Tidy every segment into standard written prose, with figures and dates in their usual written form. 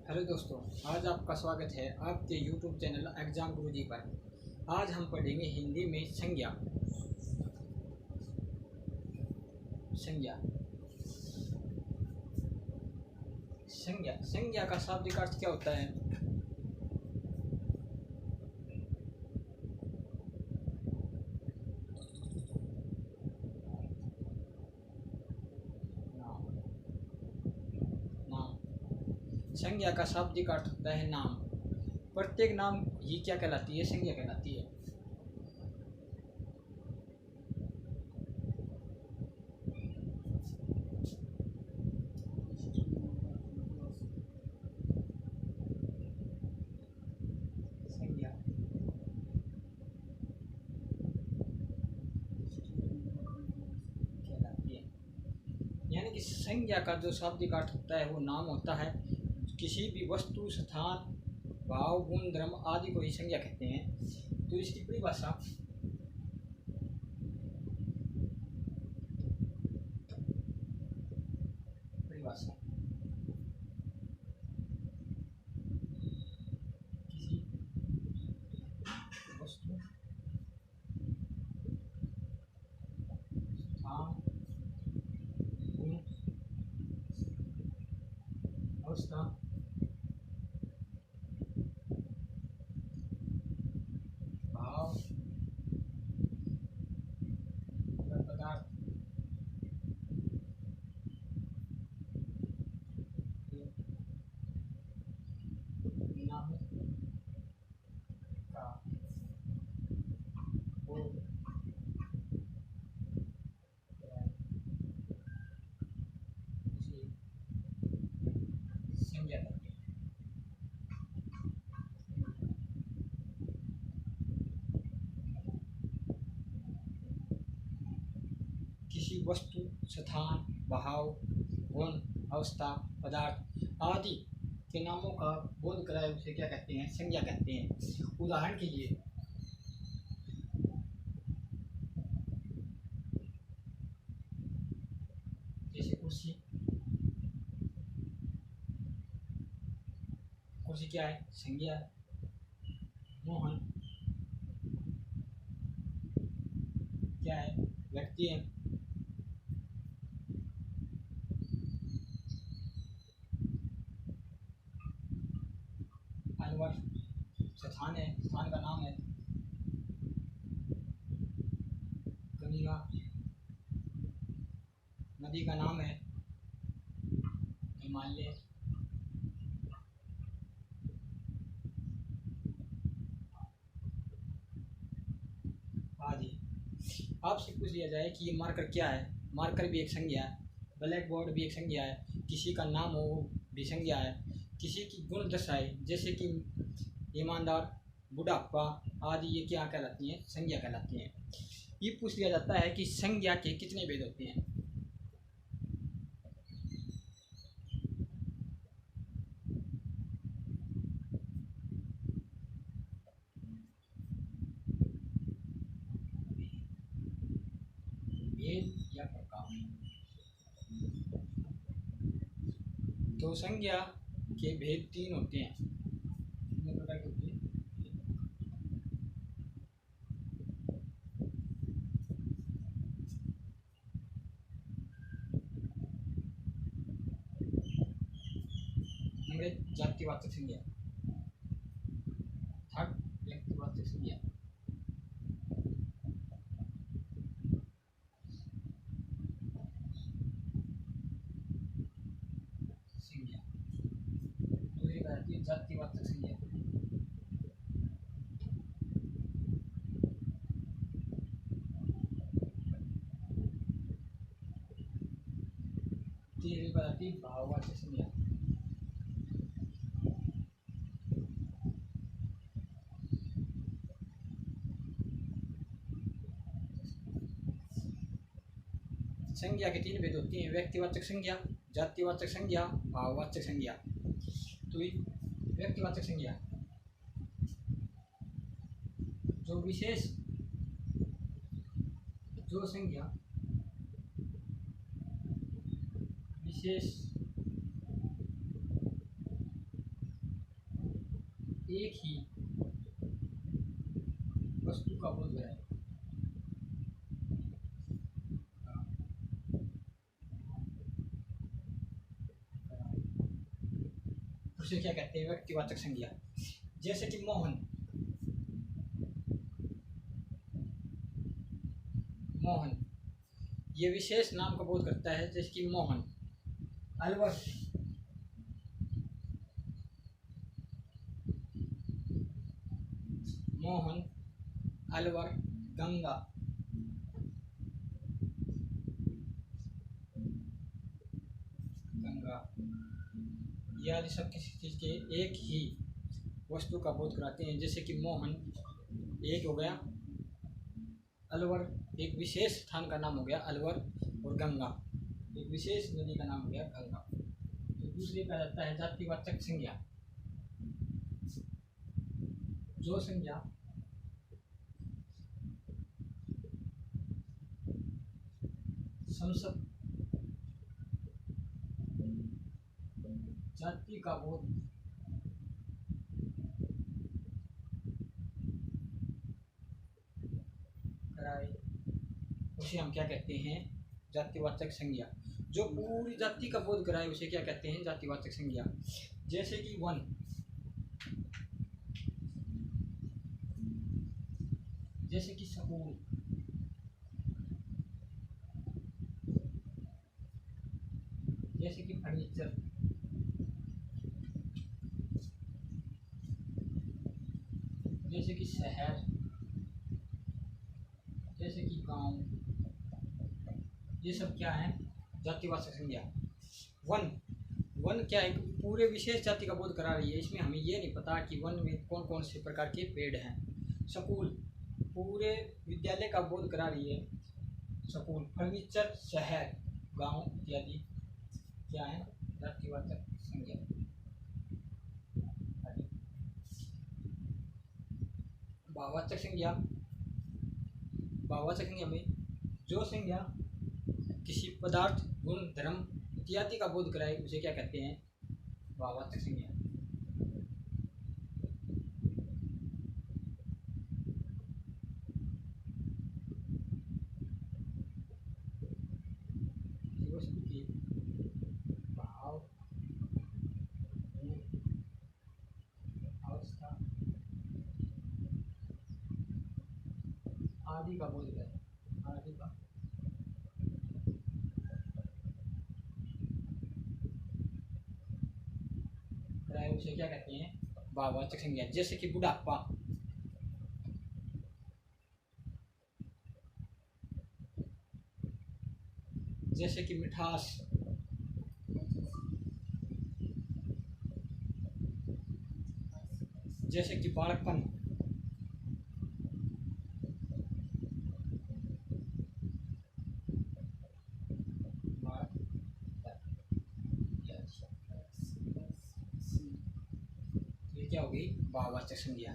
Hello दोस्तों, आज आपका स्वागत है आपके YouTube चैनल एग्जाम गुरुजी पर। आज हम पढ़ेंगे हिंदी में संज्ञा। संज्ञा संज्ञा संज्ञा का शाब्दिक अर्थ क्या होता है? नाम। नाम। संज्ञा का शाब्दिक अर्थ होता है नाम। प्रत्येक नाम ही क्या कहलाती है? संज्ञा कहलाती है। संज्ञा कहलाती है। यानी कि संज्ञा का जो शाब्दिक अर्थ होता है वो नाम होता है। किसी भी वस्तु, स्थान, भाव, गुण, धर्म आदि को ही संज्ञा कहते हैं। तो इसकी परिभाषा परिभाषा किसी वस्तु, स्थान, गुण, अवस्था, भाव या पदार्थ के नाम का वो उसे संज्ञा करते हैं। किसी वस्तु, स्थान, भाव, गुण, अवस्था, पदार्थ आदि के नामों का बोध कराए उसे क्या कहते हैं? संज्ञा कहते हैं। उदाहरण के लिए जैसे कुर्सी। कुर्सी क्या है? संज्ञा है। मोहन क्या है? व्यक्ति है। अनवर स्थान है, स्थान का नाम है। गंगा नदी का नाम है। हिमालय आदि। आपसे पूछ लिया जाए कि ये मार्कर क्या है? मार्कर भी एक संज्ञा है। ब्लैक बोर्ड भी एक संज्ञा है। किसी का नाम हो वो भी संज्ञा है। किसी की गुण दशाएं जैसे कि ईमानदार, बुढ़ापा आदि ये क्या कहलाती हैं? संज्ञा कहलाती हैं। ये पूछ लिया जाता है कि संज्ञा के कितने भेद होते हैं? भेद या प्रकार। तो संज्ञा के भेद तीन होते हैं। कितने प्रकार के होते हैं? नंबर एक, जातिवाचक संज्ञा। थर्ड, व्यक्तिवाचक संज्ञा। संज्ञा तो एक आती है जातिवाचक संज्ञा। तीसरी बार आती है भाववाचक संज्ञा। संज्ञा के तीन भेद होती हैं: व्यक्तिवाचक संज्ञा, जातिवाचक संज्ञा, भाववाचक संज्ञा। तो व्यक्तिवाचक संज्ञा जो विशेष जो संज्ञा विशेष एक ही वस्तु का बोध कराए। उसे क्या कहते हैं? व्यक्तिवाचक संज्ञा। जैसे कि मोहन, मोहन ये विशेष नाम का बोध करता है, जैसे कि मोहन। अलवर, मोहन, अलवर, गंगा, गंगा, ये आदि सब किसी चीज के एक ही वस्तु का बोध कराते हैं। जैसे कि मोहन एक हो गया, अलवर एक विशेष स्थान का नाम हो गया अलवर, और गंगा एक विशेष नदी का नाम हो गया गंगा। तो दूसरे का जाता है जातिवाचक संज्ञा। जो संज्ञा संसद जाति का बोध कराए, उसे हम क्या कहते हैं? जातिवाचक संज्ञा। जो पूरी जाति का बोध कराए उसे क्या कहते हैं? जातिवाचक संज्ञा। जैसे कि वन, जैसे कि स्कूल, जैसे कि फर्नीचर, जैसे कि शहर, जैसे कि गांव, ये सब क्या है? जातिवाचक संज्ञा। वन, वन क्या है? पूरे विशेष जाति का बोध करा रही है। इसमें हमें ये नहीं पता कि वन में कौन कौन से प्रकार के पेड़ हैं। स्कूल पूरे विद्यालय का बोध करा रही है स्कूल। फर्नीचर शहर, गांव इत्यादि क्या है? जातिवाचक संज्ञा। भाववाचक संज्ञा। भाववाचक संज्ञा में जो संज्ञा किसी पदार्थ, गुण, धर्म इत्यादि का बोध कराए उसे क्या कहते हैं? भाववाचक संज्ञा। वस्तु की भाव, अवस्था आदि का बोध कराए, आदि का कराए उसे क्या कहते हैं? भाववाचक संज्ञा। जैसे कि बुढ़ापा, जैसे कि मिठास, जैसे कि बालकपन, ये क्या होगी? भाववाचक संज्ञा।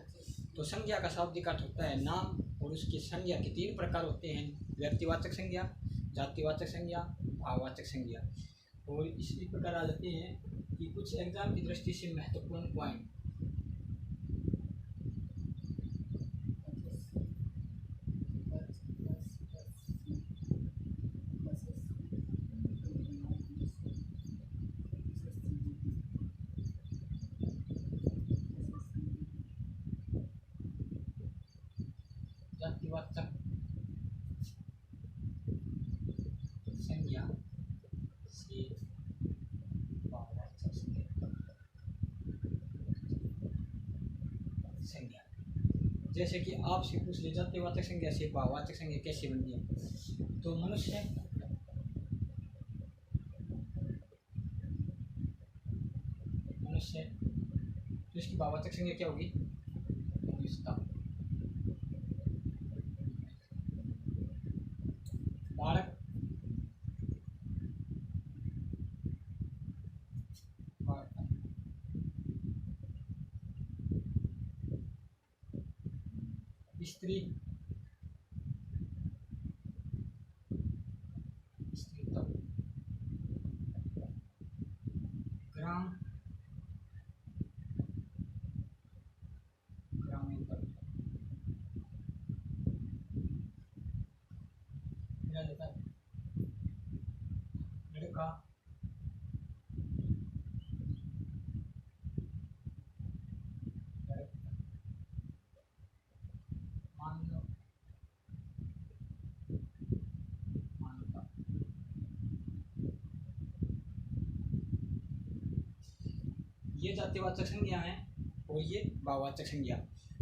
तो संज्ञा का शाब्दिक अर्थ होता है नाम, और उसकी संज्ञा के तीन प्रकार होते हैं: व्यक्तिवाचक संज्ञा, जातिवाचक संज्ञा, भाववाचक संज्ञा। और इसी प्रकार आ जाते हैं कि कुछ एग्जाम की दृष्टि से महत्वपूर्ण पॉइंट। जातिवाचक संज्ञा से भाववाचक संज्ञा। जैसे कि आपसे पूछ ले जातिवाचक संज्ञा से भाववाचक संज्ञा कैसे बनती है, तो मनुष्य, मनुष्य तो इसकी भाववाचक संज्ञा क्या होगी? मनुष्यता। बालक, स्त्री, स्त्रीत्व, ग्राम, मानव, मानवता। ये जातिवाचक संज्ञा है और ये भाववाचक संज्ञा।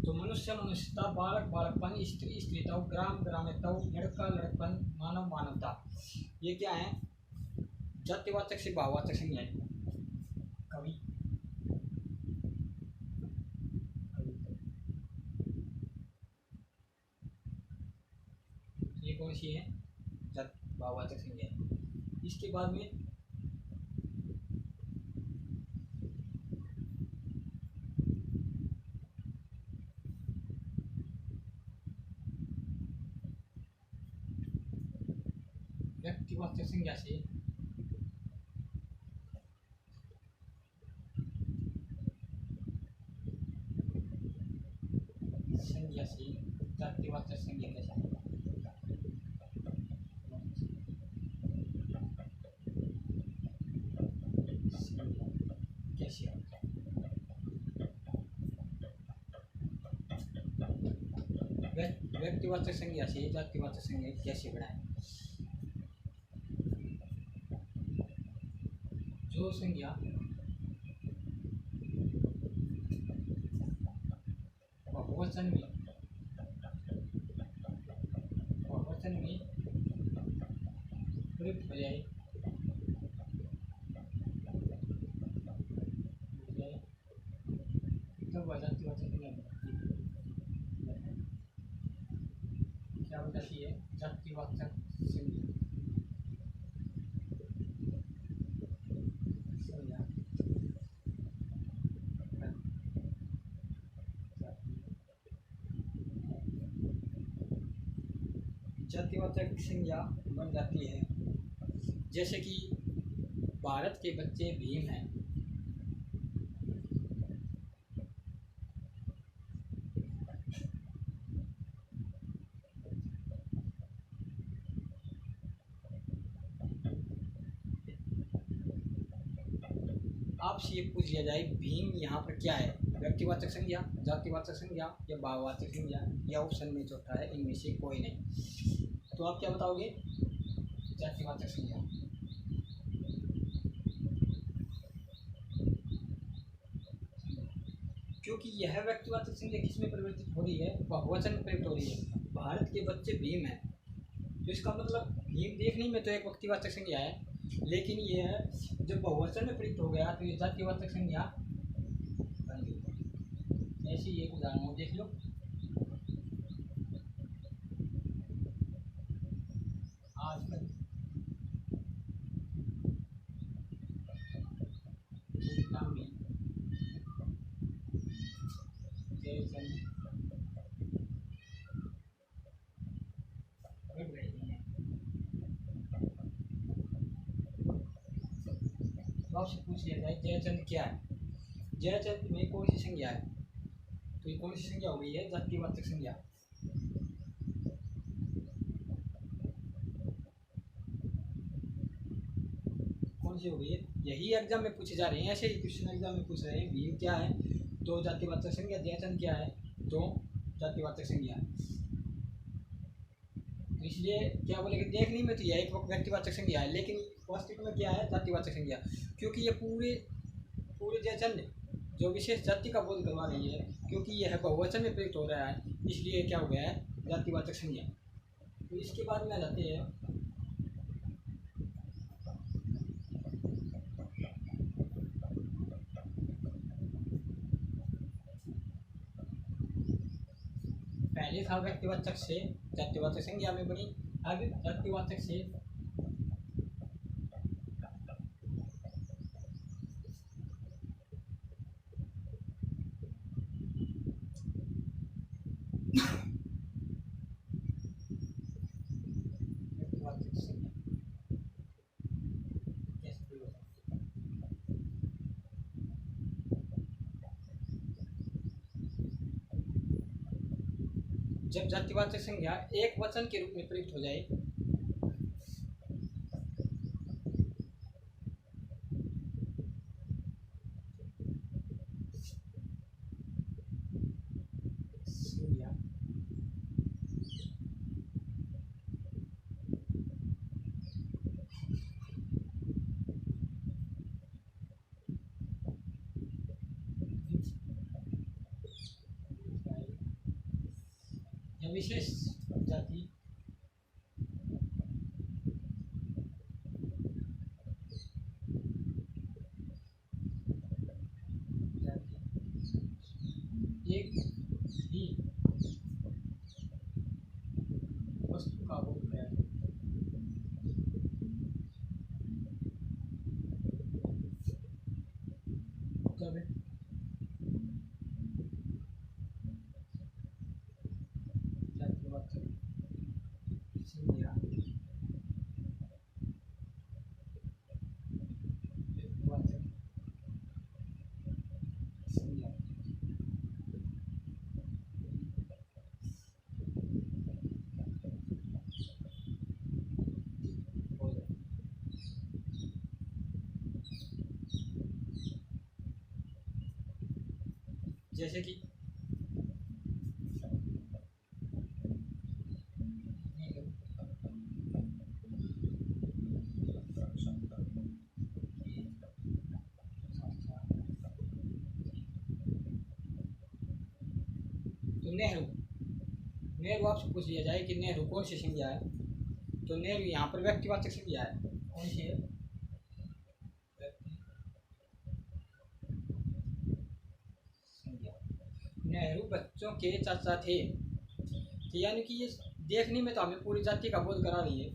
तो मनुष्य मनुष्यता, बालक बालकपन, स्त्री स्त्रीता, ग्राम ग्राम्यता, लड़का लड़कपन, मानव मानवता, ये क्या है? जातिवाचक से भाववाचक संज्ञा है। कवि, ये कौन सी है? भाववाचक संज्ञा है। इसके बाद में व्यक्तिवाचक संज्ञा से जातिवाचक संज्ञा कैसे? कैसे? व्यक्तिवाचक संज्ञा से जातिवाचक संज्ञा कैसे बनाए? जो संज्ञा बहुवचन में प्रयुक्त हो जाए, तो वह जातिवाचक संज्ञा क्या बताती है? जातिवाचक संज्ञा जातिवाचक संज्ञा बन जाती है। जैसे कि भारत के बच्चे भीम हैं, आपसे ये पूछ लिया जाए भीम यहाँ पर क्या है? व्यक्तिवाचक संज्ञा, जातिवाचक संज्ञा या भाववाचक संज्ञा, या ऑप्शन में चौथा है इनमें से कोई नहीं। तो आप क्या बताओगे? जातिवाचक संज्ञा। क्योंकि यह व्यक्तिवाचक संज्ञा किसमें परिवर्तित हो रही है? बहुवचन में प्रयुक्त हो रही है। भारत के बच्चे भीम हैं, तो इसका मतलब भीम देखने में तो एक व्यक्तिवाचक संज्ञा है, लेकिन यह जब बहुवचन में प्रयुक्त हो गया तो ये जातिवाचक संज्ञा बन गई। ऐसी एक उदाहरण देख लो। आजकल आपसे पूछ लिया जाए जयचंद क्या है? जयचंद में कौन सी संज्ञा है? तो ये कौन सी संज्ञा हो गई है? जातिवाचक संज्ञा। कौन सी हो गई है? यही एग्जाम में पूछे जा रहे हैं, ऐसे ही क्वेश्चन एग्जाम में पूछ रहे हैं। भीम क्या है? तो जातिवाचक संज्ञा। जयचंद क्या है? तो जातिवाचक संज्ञा। तो इसलिए क्या बोलेंगे, देखने में तो यह एक व्यक्तिवाचक संज्ञा है, लेकिन वास्तविक में क्या है? जातिवाचक संज्ञा। क्योंकि ये पूरे जयचंद जो विशेष जाति का बोध करवा रही है, क्योंकि यह बहुवचन में प्रयुक्त हो रहा है, इसलिए क्या हो गया है? जातिवाचक संज्ञा। तो इसके बाद में आ जाते हैं पहले था व्यक्तिवाचक से जातिवाचक संज्ञा में बनी, अब जातिवाचक से जब जातिवाचक संज्ञा एक वचन के रूप में प्रयुक्त हो जाए, संज्ञा या विशेष जाति एक ही वस्तु का बोध है। तब जातिवाचक संज्ञा व्यक्तिवाचक संज्ञा बोध है। जैसे कि तो नेहरू, नेहरू आपसे पूछ लिया जाए कि नेहरू कौन सी संज्ञा है, तो नेहरू यहाँ पर व्यक्तिवाचक संज्ञा है। कौन सी है? संज्ञा। नेहरू बच्चों के चाचा थे, तो यानी कि ये देखने में तो हमें पूरी जाति का बोध करा रही है,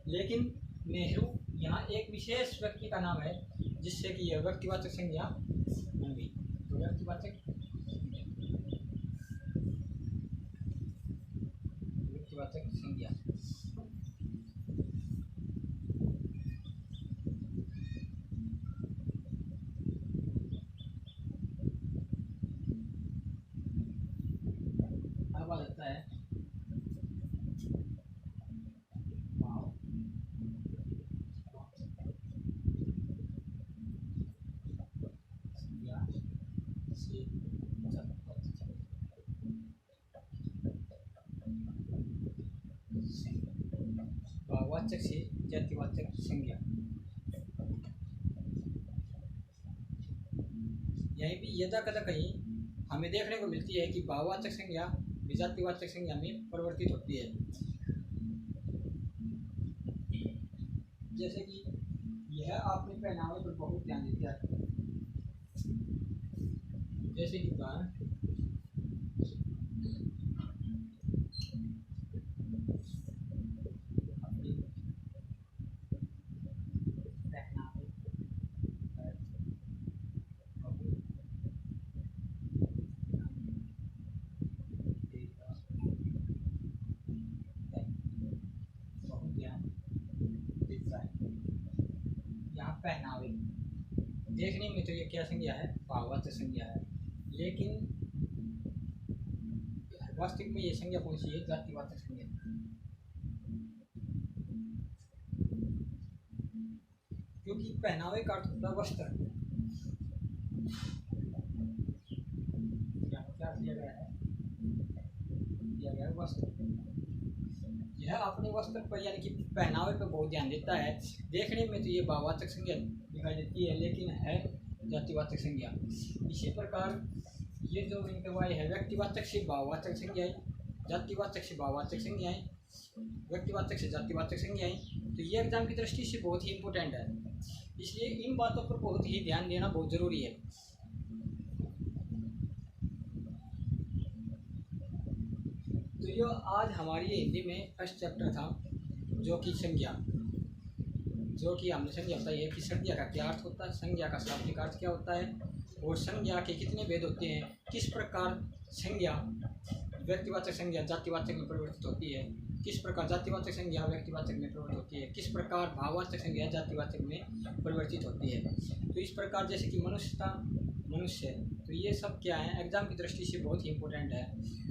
लेकिन नेहरू यहाँ एक विशेष व्यक्ति का नाम है, जिससे कि यह व्यक्तिवाचक संज्ञा बन गई। तो व्यक्तिवाचक संज्ञा अब आ जाता है भाववाचक से जातिवाचक संज्ञा। यहीं भी यदा कदा कहीं हमें देखने को मिलती है कि भाववाचक संज्ञा जातिवाचक संज्ञा में परिवर्तित होती है। जैसे कि यह आपने पहनावे पर बहुत ध्यान दिया है। जैसे कि पहनावे देखने में तो ये क्या संज्ञा है? भाववाचक संज्ञा है, लेकिन वास्तविक में ये संज्ञा कौन सी है? जातिवाचक संज्ञा। क्योंकि पहनावे का अर्थ होता है वस्त्र। क्या दिया गया है? दिया गया है वस्त्र। यह अपने वस्त्र पर यानी कि पहनावे पर बहुत ध्यान देता है। देखने में तो ये भाववाचक संज्ञा दिखाई देती है, लेकिन है जातिवाचक संज्ञा। इसी प्रकार ये जो इंटरवाई है व्यक्तिवाचक से भाववाचक संज्ञाएं, जातिवाचक से भाववाचक संज्ञाएं, व्यक्तिवाचक से जातिवाचक संज्ञाएं, तो ये एग्जाम की दृष्टि से बहुत ही इम्पोर्टेंट है। इसलिए इन बातों पर बहुत ही ध्यान देना बहुत ज़रूरी है। तो जो आज हमारी हिंदी में फर्स्ट चैप्टर था, जो कि संज्ञा, जो कि हमने संज्ञा बताई है कि संज्ञा का क्या अर्थ होता है, संज्ञा का शाब्दिक अर्थ क्या होता है, और संज्ञा के कितने भेद होते हैं, किस प्रकार संज्ञा व्यक्तिवाचक संज्ञा जातिवाचक में परिवर्तित होती है, किस प्रकार जातिवाचक संज्ञा व्यक्तिवाचक में परिवर्तित होती है, किस प्रकार भाववाचक संज्ञा जातिवाचक में परिवर्तित होती है। तो इस प्रकार जैसे कि मनुष्य, तो ये सब क्या है एग्जाम की दृष्टि से बहुत ही इंपॉर्टेंट है।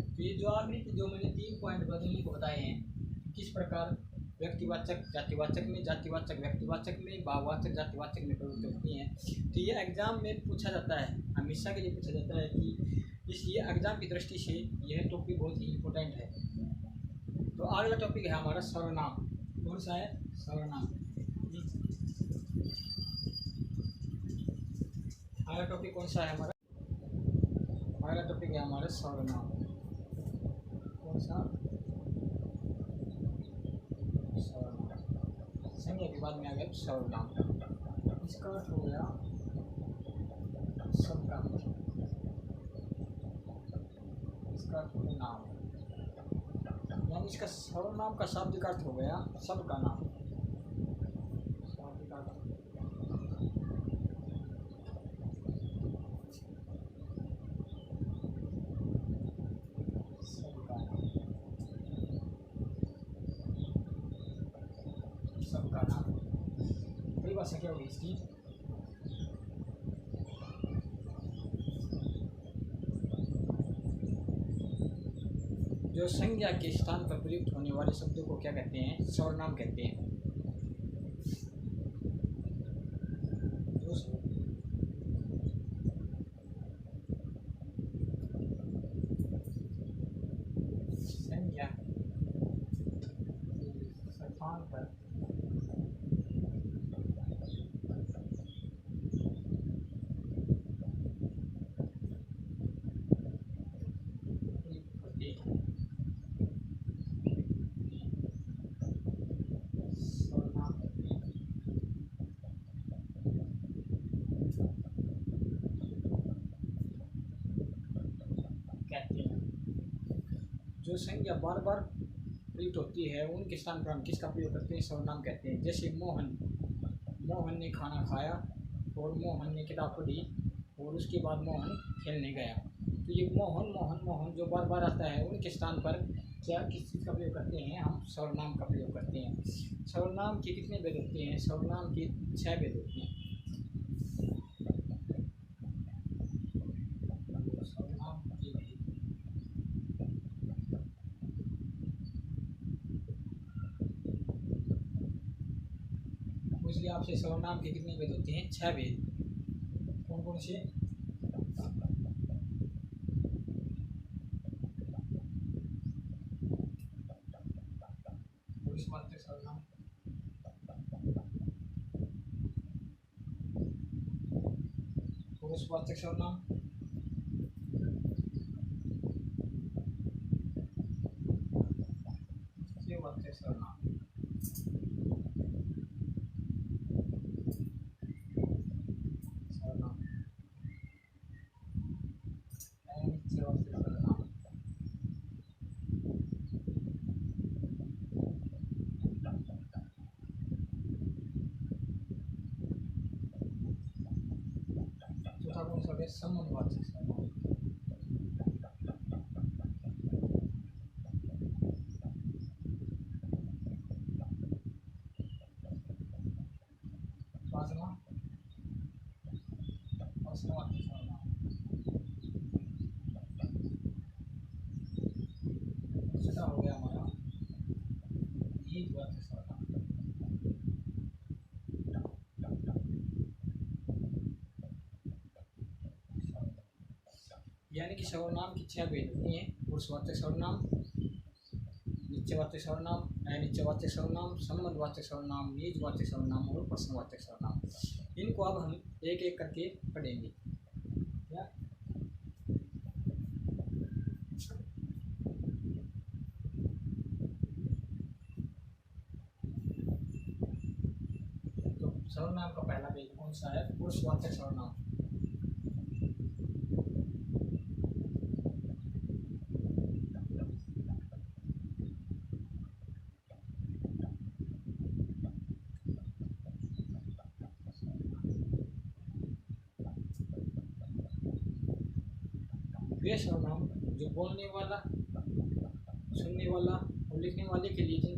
तो ये जो आखिरी जो मैंने 3 पॉइंट बदलने को बताए हैं, किस प्रकार व्यक्तिवाचक जातिवाचक में, जातिवाचक व्यक्तिवाचक में, भाववाचक जातिवाचक में परिवर्तित होती हैं, तो ये एग्जाम में पूछा जाता है, हमेशा के लिए पूछा जाता है कि इसलिए एग्जाम की दृष्टि से यह टॉपिक बहुत ही इम्पोर्टेंट है। तो अगला टॉपिक है हमारा सर्वनाम। कौन सा है? सर्वनाम। अगला टॉपिक कौन सा है हमारा? अगला टॉपिक है हमारा सर्वनाम। कौन सा? संज्ञा के बाद में आ गया सर्वनाम। इसका अर्थ हो गया सबका, इसका अर्थ हो गया नाम, यानी इसका सर्वनाम का शाब्दिक अर्थ हो गया सबका नाम। शाब्दिक अर्थ सबका नाम, सबका नाम। परिभाषा क्या होगी इसकी? जो संज्ञा के स्थान पर प्रयुक्त होने वाले शब्दों को क्या कहते हैं? सर्वनाम कहते हैं। संज्ञा स्थान पर कहते हैं। जो संज्ञा बार बार प्रयुक्त होती है उनके स्थान पर हम किसका प्रयोग करते हैं? सर्वनाम कहते हैं। जैसे मोहन, मोहन ने खाना खाया और मोहन ने किताब पढ़ी और उसके बाद मोहन खेलने गया। तो ये मोहन मोहन मोहन जो बार बार आता है उनके स्थान पर क्या किस चीज़ का प्रयोग करते हैं? हम सर्वनाम का प्रयोग करते हैं। सर्वनाम के कितने भेद होते हैं? सर्वनाम के 6 भेद होते हैं। सर्वनाम के भेद, इसलिए आपसे सर्वनाम के कितने भेद होते हैं? 6 भेद। कौन कौन से? पुरुषवाचक सर्वनाम, पुरुषवाचक सर्वनाम, स्त्रीवाचक सर्वनाम, सर्वनाम, अनिश्चयवाचक सर्वनाम, चौथा कौन सा है? संबंधवाचक सर्वनाम, पांचवा अवसरवाचक सर्वनाम, छठा हो गया हमारा निजवाचक सर्वनाम। यानी कि सर्वनाम की 6 भेद होती हैं। पुरुषवाचक सर्वनाम, निश्चयवाचक सर्वनाम, अनिश्चयवाचक सर्वनाम, संबंधवाचक सर्वनाम, निजवाचक सर्वनाम और प्रश्नवाचक सर्वनाम। इनको अब हम एक एक करके पढ़ेंगे। या तो सर्वनाम का पहला भेद कौन सा है? पुरुषवाचक सर्वनाम। वे सर्वनाम जो बोलने वाला, सुनने वाला और लिखने वाले के लिए जिन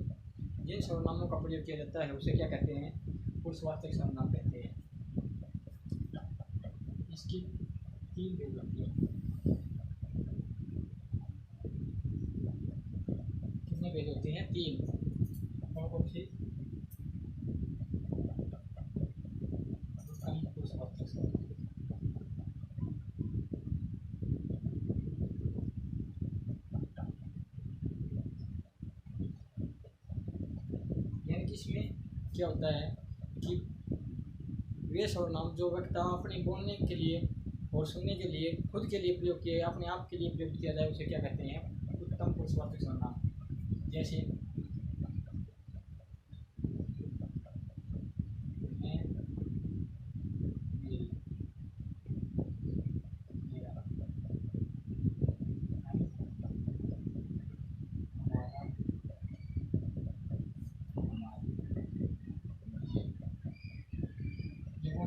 जिन सर्वनामों का प्रयोग किया जाता है उसे क्या कहते हैं? पुरुषवाचक सर्वनाम कहते हैं। इसकी 3 भेद होती है। कितने भेद होते हैं? 3। कौन कौन से? पुरुषवाचक सर्वनाम, यानी कि इसमें क्या होता है कि वे सर्वनाम जो वक्ता अपने बोलने के लिए और सुनने के लिए खुद के लिए प्रयोग किए, अपने आप के लिए प्रयोग किया जाए उसे क्या कहते हैं? उत्तम पुरुषवाचक सर्वनाम। जैसे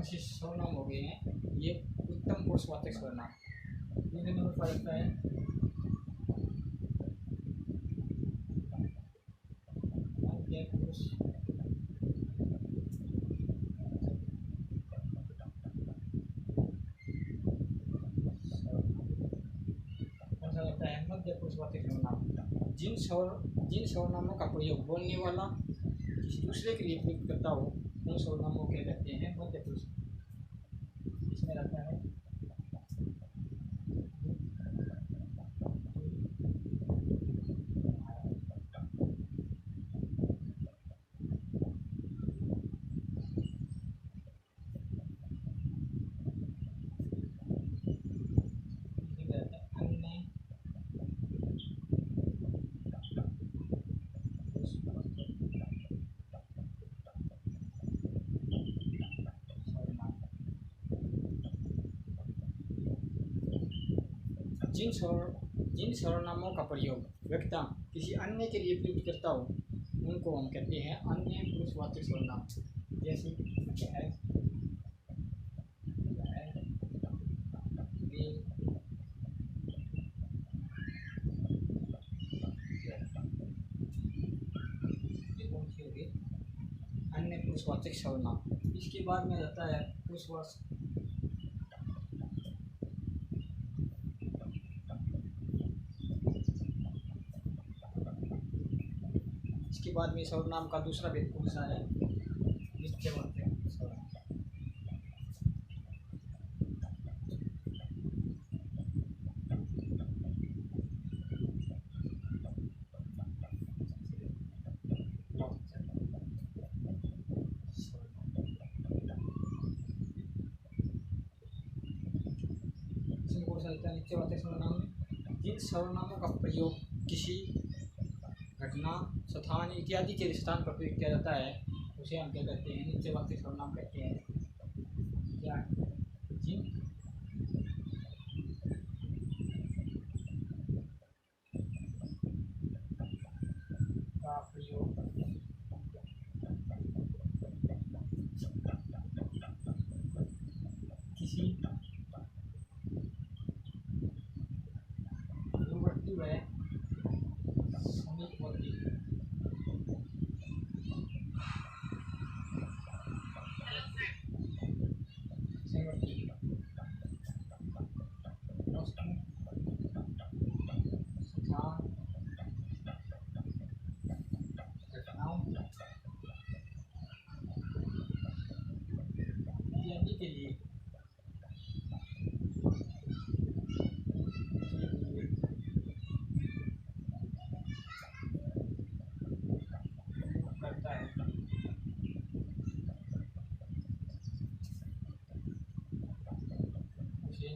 से सर्वनाम हो गए हैं ये उत्तम पुरुषवाचक सर्वनाम। तीसरे नंबर पर आता है मध्य पुरुष होता है मध्य पुरुषवाचक सर्वनाम। जिन सर्वनामों का प्रयोग बोलने वाला किसी दूसरे के लिए प्रयुक्त करता हो उन सर्वनामों के कहते हैं मध्य पुरुष। इसमें रहता है जिन सर्वनामों का प्रयोग व्यक्ति किसी अन्य के लिए प्रयुक्त करता हो उनको हम कहते हैं अन्य पुरुषवाचक सर्वनाम। जैसे है अन्य पुरुषवाचक सर्वनाम। इसके बाद में रहता है पुरुषवाचक के बाद में सर्वनाम का दूसरा भेद कौन सा है नित्यवाचक सर्वनाम। इसमें कौन सा रहता है नित्यवाचक सर्वनाम में जिन सर्वनामों का प्रयोग किसी घटना स्थान इत्यादि के स्थान पर प्रयोग किया जाता है उसे हम क्या कहते हैं नित्यवाचक सर्वनाम कहते हैं। क्या जिन का प्रयोग किसी दूरवर्ती व समीपवर्ती इत्यादि के लिए करता है उसे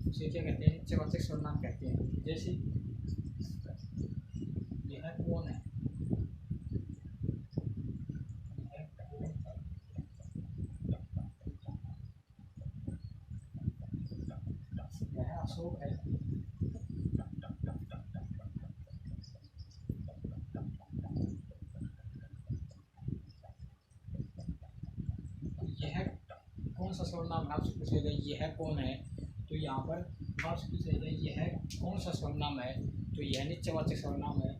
उसे क्या कहते हैं नित्यवाचक सर्वनाम कहते हैं। जैसे यह कौन है यह अशोक है यह कौन सा सर्वनाम है आपसे पूछेगा यह कौन है तो यहाँ पर आपसे पूछेगा यह कौन सा सर्वनाम है तो यह नित्यवाचक सर्वनाम है।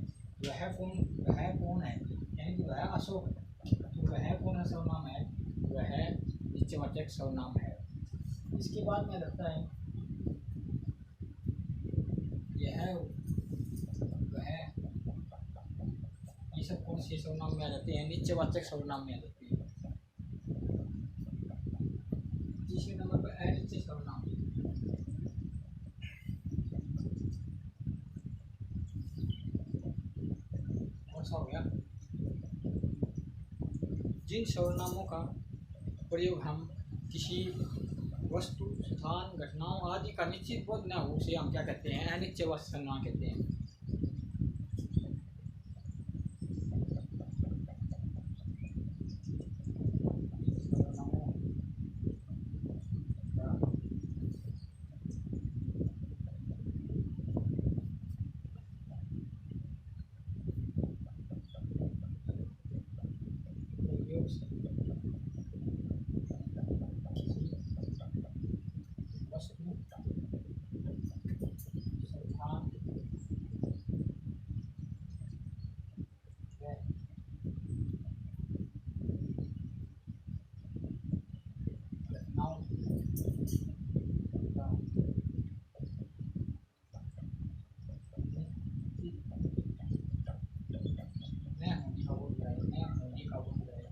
वह कौन है यानी कि वह अशोक तो वह कौन सा सर्वनाम है वह नित्यवाचक सर्वनाम है। इसके बाद में लगता है यह वह ये सब कौन से सर्वनाम में आ जाते हैं नित्यवाचक सर्वनाम में आ जाते हैं। तीसरे नंबर पर अनित्य सर्वनाम कौन सा हो गया जिन सर्वनामों का प्रयोग हम किसी वस्तु स्थान घटनाओं आदि का निश्चित बोध न हो उसे हम क्या कहते हैं अनित्यवाचक सर्वनाम कहते हैं। नाउन मैं होने का बोल रहा है, मैं होने का बोल रहा है।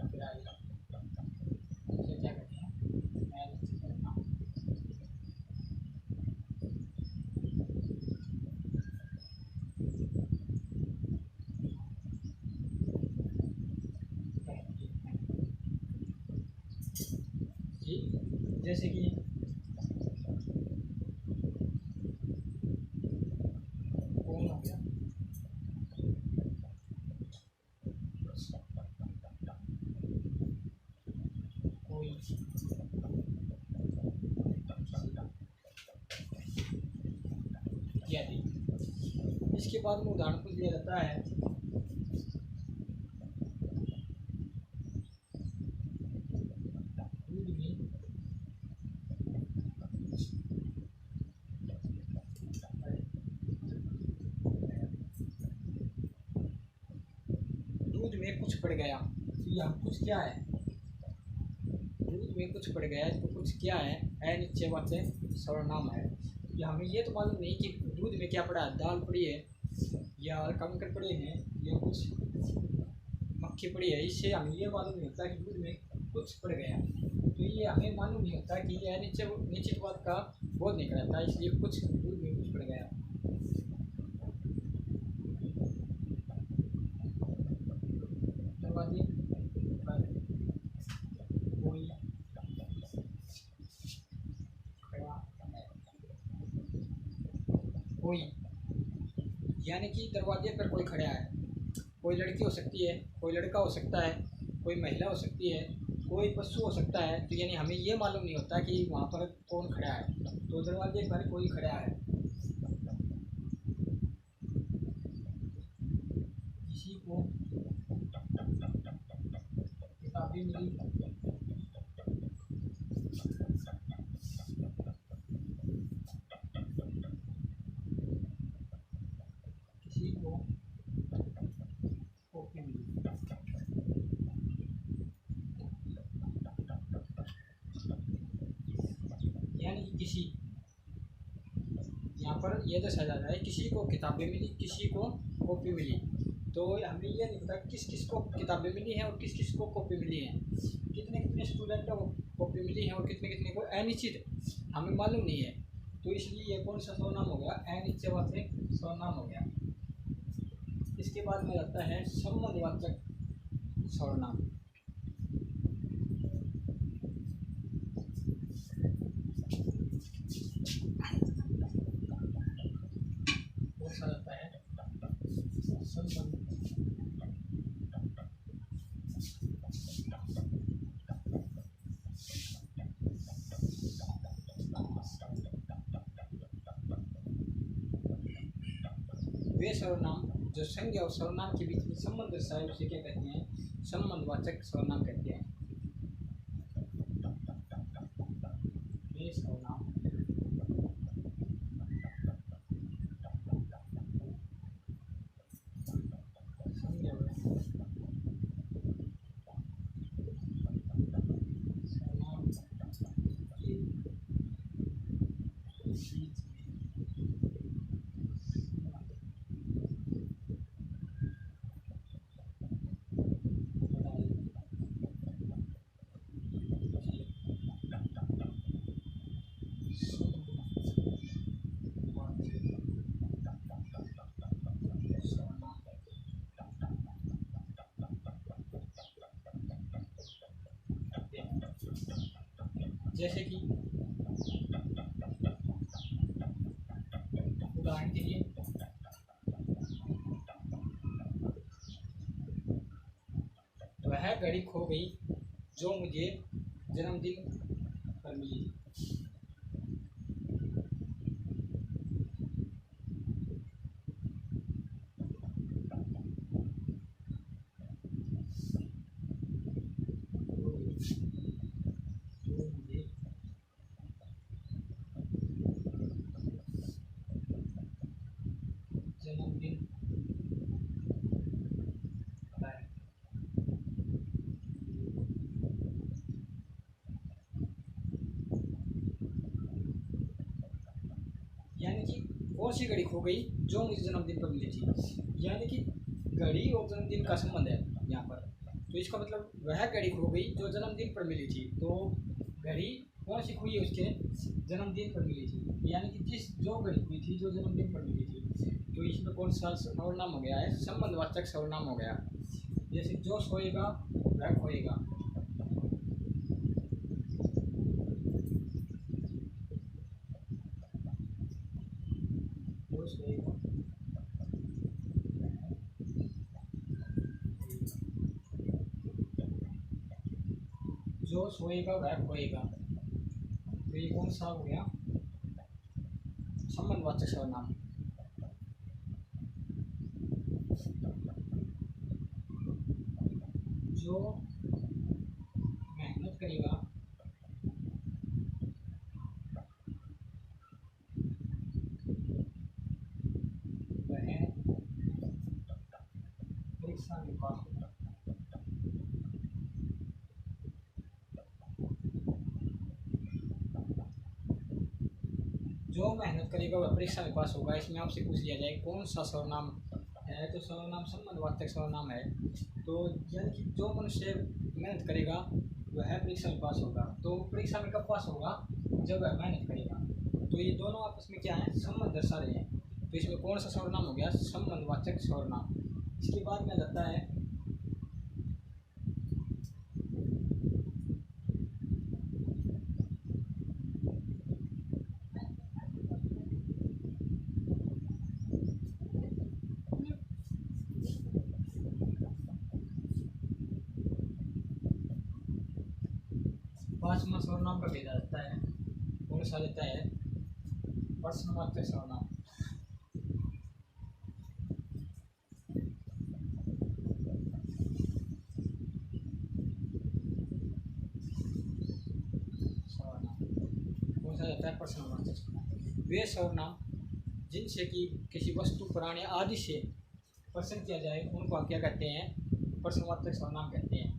फिर आगे इसे क्या कहते हैं? मैं नीचे करना जी, जैसे कि कौन हो गया, कोई, इत्यादि। इसके बाद में उदाहरण कुछ दिया जाता है। दूध में दूध में कुछ पड़ गया, तो यह कुछ क्या है? दूध में कुछ पड़ गया तो कुछ क्या है? नीचे वाले सर्वनाम है। या हमें ये तो मालूम नहीं कि दूध में क्या पड़ा है, दाल पड़ी है या कंकड़ पड़े हैं या कुछ मक्खी पड़ी है। इससे हमें ये मालूम नहीं होता कि दूध में कुछ पड़ गया। तो ये हमें मालूम नहीं होता कि यह निश्चित बात का बोध नहीं कराता, इसलिए कुछ दूध में कुछ पड़ गया। दरवाजे पर कोई खड़ा है, कोई यानी कि दरवाजे पर कोई खड़ा है। कोई लड़की हो सकती है, कोई लड़का हो सकता है, कोई महिला हो सकती है, कोई पशु हो सकता है। तो यानी हमें ये मालूम नहीं होता कि वहाँ पर कौन खड़ा है। तो दरवाजे पर कोई खड़ा है, किसी को किताबें मिली, किसी को कॉपी मिली। यानी कि किसी, यहाँ पर यह दर्शाया जा रहा है किसी को किताबें मिली, किसी को कॉपी मिली। तो हमें ये नहीं पता किस किस को किताबें मिली हैं और किस किस को कॉपी मिली हैं, कितने कितने स्टूडेंट को कॉपी मिली है और कितने कितने को अनिश्चित हमें मालूम नहीं है। तो इसलिए ये कौन सा सर्वनाम हो गया? अनिश्चित वाचक सर्वनाम हो गया। इसके बाद में आता है संबंधवाचक सर्वनाम। कौन सा आता है? संबंध वे सर्वनाम जो संज्ञा और सर्वनाम के बीच में संबंध दर्शाए उसे क्या कहते हैं? संबंधवाचक सर्वनाम कहते हैं। वे सर्वनाम संज्ञा और सर्वनाम के बीच में जैसे कि उदाहरण के लिए वह घड़ी खो गई जो मुझे जन्मदिन पर मिली। जो मुझे जन्मदिन कौन सी घड़ी खो गई जो मुझे जन्मदिन पर मिली थी। यानी कि घड़ी और जन्मदिन का संबंध है यहाँ पर। तो इसका मतलब वह घड़ी खो गई जो जन्मदिन पर मिली थी। तो घड़ी कौन सी खोई है, उसके जन्मदिन पर मिली थी। यानी कि जिस जो घड़ी हुई थी जो जन्मदिन पर मिली थी। तो इसमें कौन सा सर्वनाम हो गया है, संबंधवाचक सर्वनाम हो गया। जैसे जो सोएगा वह खोएगा। जो सोएगा जो सोएगा वह खोएगा। तो ये कौन सा हो गया, संबंधवाचक सर्वनाम। जो मेहनत करेगा वह परीक्षा में पास होगा। जो मेहनत करेगा वह परीक्षा में पास होगा। इसमें आपसे पूछ लिया जाए कौन सा सर्वनाम है, तो सर्वनाम संबंधवाचक सर्वनाम है। तो यानी कि जो मनुष्य मेहनत करेगा वह परीक्षा में पास होगा। तो परीक्षा में कब पास होगा, जब वह मेहनत करेगा। तो ये दोनों आपस में क्या है, संबंध दर्शा रहे हैं। तो इसमें कौन सा सर्वनाम हो गया, संबंधवाचक सर्वनाम। इसके बाद में जाता है पांचवा सर्वनाम का भेजा जाता है। कौन सा लेता है, प्रश्नवाचक सर्वनाम। कौन सा लेता है, प्रश्नवाचक सर्वनाम। वे सर्वनाम जिनसे कि किसी वस्तु प्राणी आदि से प्रश्न किया जाए उनको क्या कहते हैं, प्रश्नवाचक सर्वनाम कहते हैं।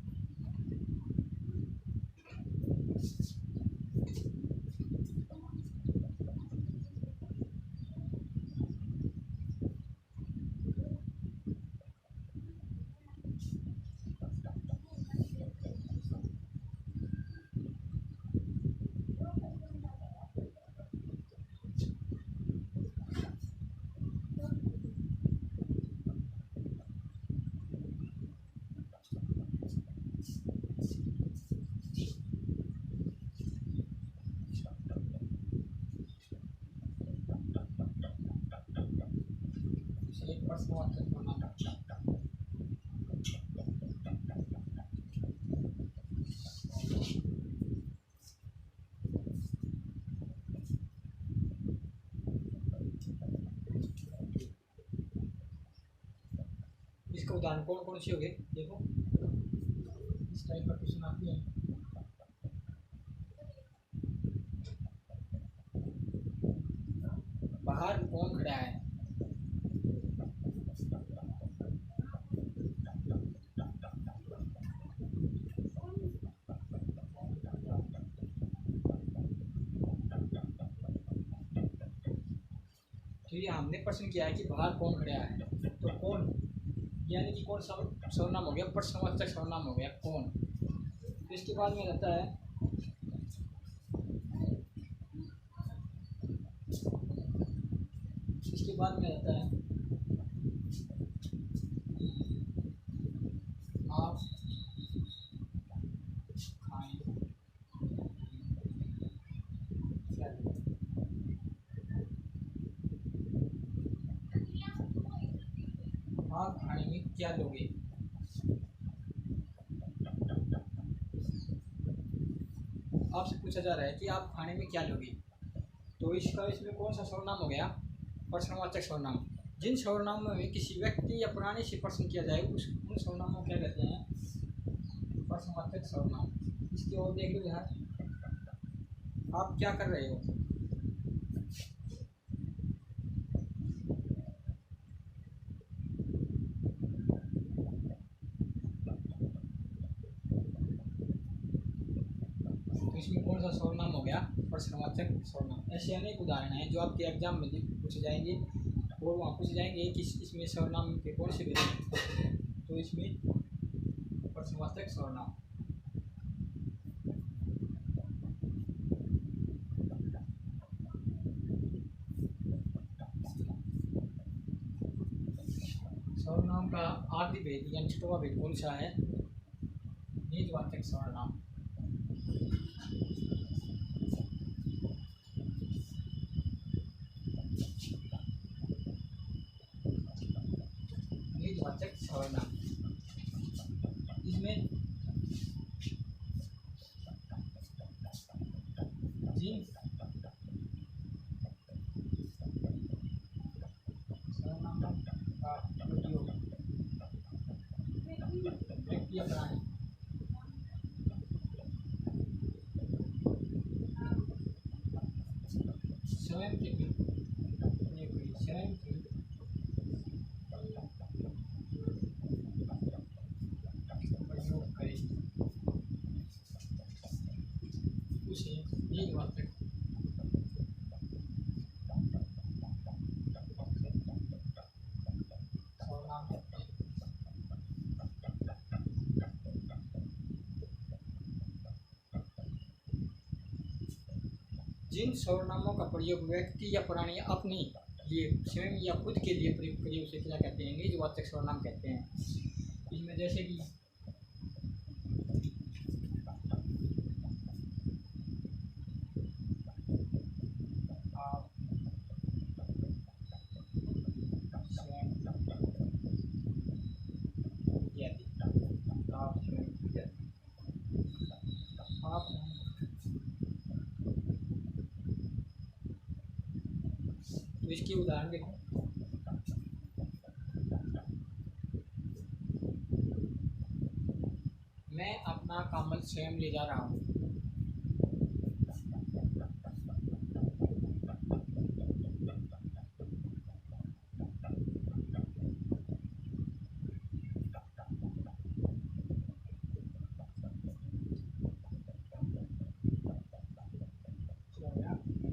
प्रश्नवाचक सर्वनाम। इसका उदाहरण कौन कौन से हो गए, देखो इस टाइप का क्वेश्चन आती है। बाहर कौन खड़ा है, तो ये हमने प्रश्न किया है कि बाहर कौन खड़ा है। तो कौन यानी कि कौन सा सर्वनाम हो गया, प्रश्नवाचक सर्वनाम हो गया कौन। तो इसके बाद में रहता है इसके बाद में रहता है आप खाएं क्या, आप खाने में क्या लोगे। आपसे पूछा जा रहा है कि आप खाने में क्या लोगे। तो इसमें कौन सा सर्वनाम हो गया, प्रश्नवाचक सर्वनाम। जिन सर्वनामों में किसी व्यक्ति या प्राणी से प्रश्न किया जाए उन सर्वनामों को क्या कहते हैं, प्रश्नवाचक सर्वनाम। इसकी ओर देख लो यार, आप क्या कर रहे हो। तो इसमें कौन सा सर्वनाम हो गया, प्रश्नवाचक सर्वनाम। ऐसे अनेक उदाहरण हैं जो आपके एग्जाम में पूछे जाएंगे और वहाँ पूछे जाएंगे कि इसमें सर्वनाम के कौन से भेद हैं। तो इसमें प्रश्नवाचक सर्वनाम, सर्वनाम का आदि भेद यानी छठवां भेद कौन सा है? निजवाचक सर्वनाम। निजवाचक सर्वनाम इसमें जिन सर्वनामों का प्रयोग व्यक्ति या प्राणी स्वयं के स्वयं के प्रयोग करे उसे निजवाचक सर्वनाम कहते हैं। जिन सर्वनामों का प्रयोग व्यक्ति या प्राणी अपने लिए स्वयं या खुद के लिए प्रयोग करे उसे क्या कहते हैं? निजवाचक सर्वनाम कहते हैं। इसमें जैसे कि आप स्वयं इत्यादि, आप स्वयं इत्यादि, आप तो इसके उदाहरण देखो, मैं अपना कमल स्वयं ले जा रहा हूँ।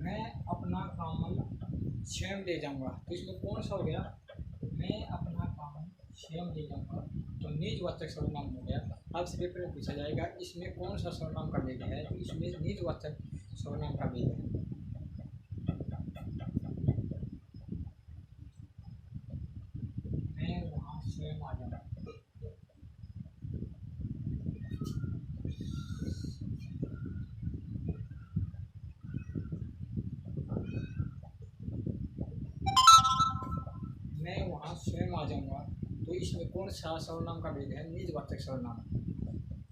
मैं अपना कमल स्वयं ले जाऊंगा, तो इसमें कौन सा हो गया? मैं अपना कमल स्वयं ले जाऊंगा, तो निजवाचक सर्वनाम हो गया। आपसे पेपर में पूछा जाएगा इसमें कौन सा सर्वनाम का भेद है, तो इसमें निजवाचक सर्वनाम का भेद है। मैं वहाँ स्वयं आ जाऊंगा, मैं वहाँ स्वयं आ जाऊंगा, तो इसमें कौन सा सर्वनाम का भेद है? निजवाचक सर्वनाम।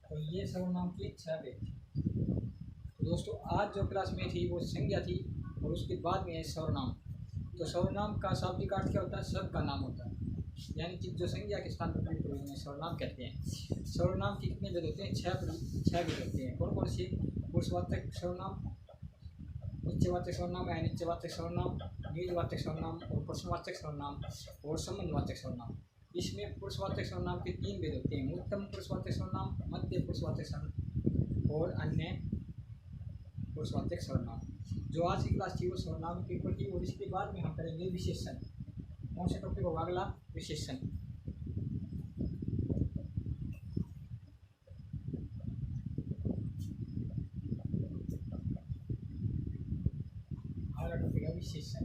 तो ये सर्वनाम की 6 भेद थी। तो दोस्तों आज जो क्लास में थी वो संज्ञा थी और उसके बाद में है सर्वनाम। तो सर्वनाम का शाब्दिक अर्थ क्या होता है? सब का नाम होता है, यानी कि जो संज्ञा के स्थान पर प्रयुक्त होते हैं सर्वनाम कहते हैं। सर्वनाम के कितने भेद होते हैं? 6 भेद होते हैं। कौन कौन से? पुरुषवाचक सर्वनाम, नित्यवाचक सर्वनाम, अनित्यवाचक सर्वनाम, निजवाचक सर्वनाम और प्रश्नवाचक सर्वनाम और संबंधवाचक सर्वनाम। इसमें पुरुषवाचक सर्वनाम के 3 भेद होते हैं: उत्तम पुरुषवाचक सर्वनाम, मध्य पुरुषवाचक सर्वनाम और अन्य पुरुषवाचक सर्वनाम। जो आज की क्लास थी वो सर्वनाम के ऊपर थी और इसके बाद में हम करेंगे विशेषण। कौन सा टॉपिक होगा अगला? विशेषण। अगला टॉपिक है विशेषण।